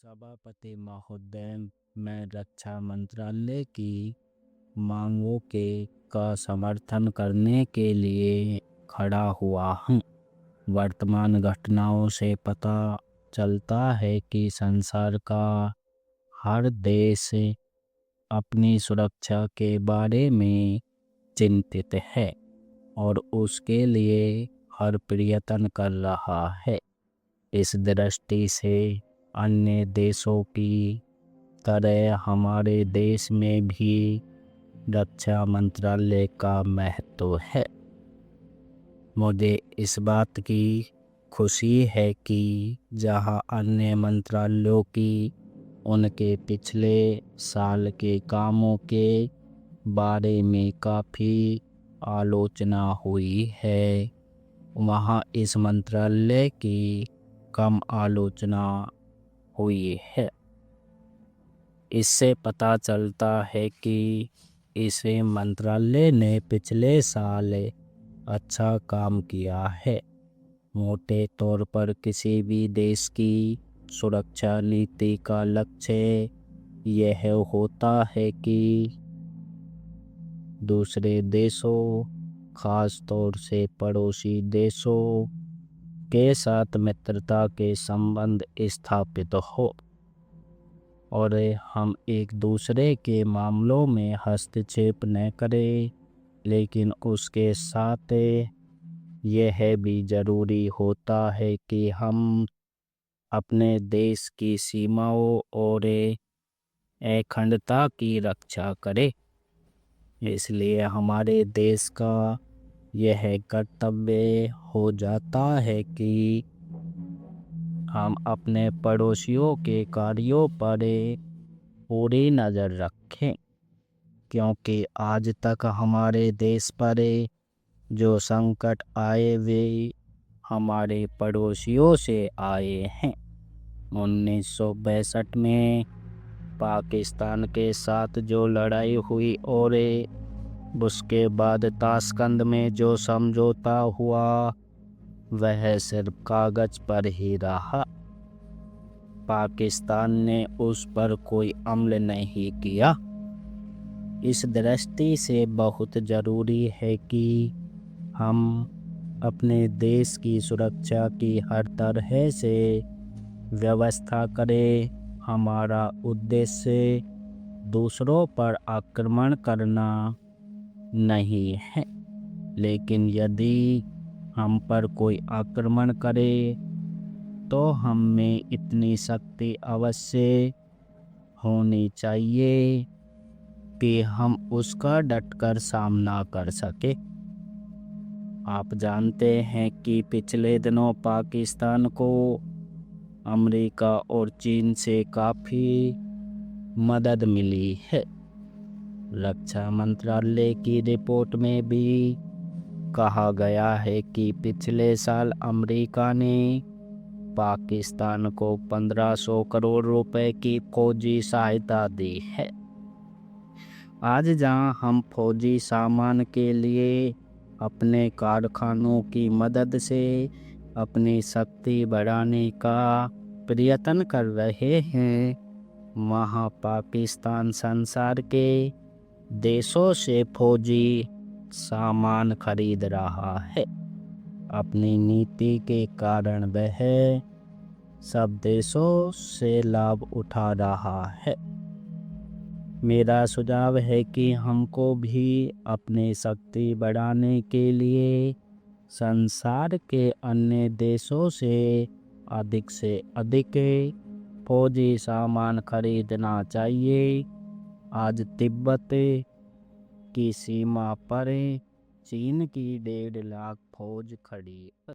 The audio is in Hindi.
सभापति महोदय, मैं रक्षा मंत्रालय की मांगों के का समर्थन करने के लिए खड़ा हुआ हूँ। वर्तमान घटनाओं से पता चलता है कि संसार का हर देश अपनी सुरक्षा के बारे में चिंतित है और उसके लिए हर प्रयत्न कर रहा है। इस दृष्टि से अन्य देशों की तरह हमारे देश में भी रक्षा मंत्रालय का महत्व है। मुझे इस बात की खुशी है कि जहां अन्य मंत्रालयों की उनके पिछले साल के कामों के बारे में काफ़ी आलोचना हुई है, वहाँ इस मंत्रालय की कम आलोचना हुई है। इससे पता चलता है कि इस मंत्रालय ने पिछले साल अच्छा काम किया है। मोटे तौर पर किसी भी देश की सुरक्षा नीति का लक्ष्य यह होता है कि दूसरे देशों, खास तौर से पड़ोसी देशों के साथ मित्रता के संबंध स्थापित हो और हम एक दूसरे के मामलों में हस्तक्षेप न करें। लेकिन उसके साथ यह भी ज़रूरी होता है कि हम अपने देश की सीमाओं और अखंडता की रक्षा करें। इसलिए हमारे देश का यह कर्तव्य हो जाता है कि हम अपने पड़ोसियों के कार्यों पर पूरी नज़र रखें, क्योंकि आज तक हमारे देश पर जो संकट आए वे हमारे पड़ोसियों से आए हैं। 1962 में पाकिस्तान के साथ जो लड़ाई हुई और उसके बाद ताशकंद में जो समझौता हुआ वह सिर्फ कागज पर ही रहा। पाकिस्तान ने उस पर कोई अमल नहीं किया। इस दृष्टि से बहुत ज़रूरी है कि हम अपने देश की सुरक्षा की हर तरह से व्यवस्था करें। हमारा उद्देश्य दूसरों पर आक्रमण करना नहीं है, लेकिन यदि हम पर कोई आक्रमण करे तो हम में इतनी शक्ति अवश्य होनी चाहिए कि हम उसका डटकर सामना कर सके। आप जानते हैं कि पिछले दिनों पाकिस्तान को अमेरिका और चीन से काफ़ी मदद मिली है। रक्षा मंत्रालय की रिपोर्ट में भी कहा गया है कि पिछले साल अमेरिका ने पाकिस्तान को 1500 करोड़ रुपए की फौजी सहायता दी है। आज जहां हम फौजी सामान के लिए अपने कारखानों की मदद से अपनी शक्ति बढ़ाने का प्रयत्न कर रहे हैं, वहां पाकिस्तान संसार के देशों से फौजी सामान खरीद रहा है। अपनी नीति के कारण वह सब देशों से लाभ उठा रहा है। मेरा सुझाव है कि हमको भी अपनी शक्ति बढ़ाने के लिए संसार के अन्य देशों से अधिक फौजी सामान खरीदना चाहिए। आज तिब्बत की सीमा पर चीन की 1.5 लाख फौज खड़ी है।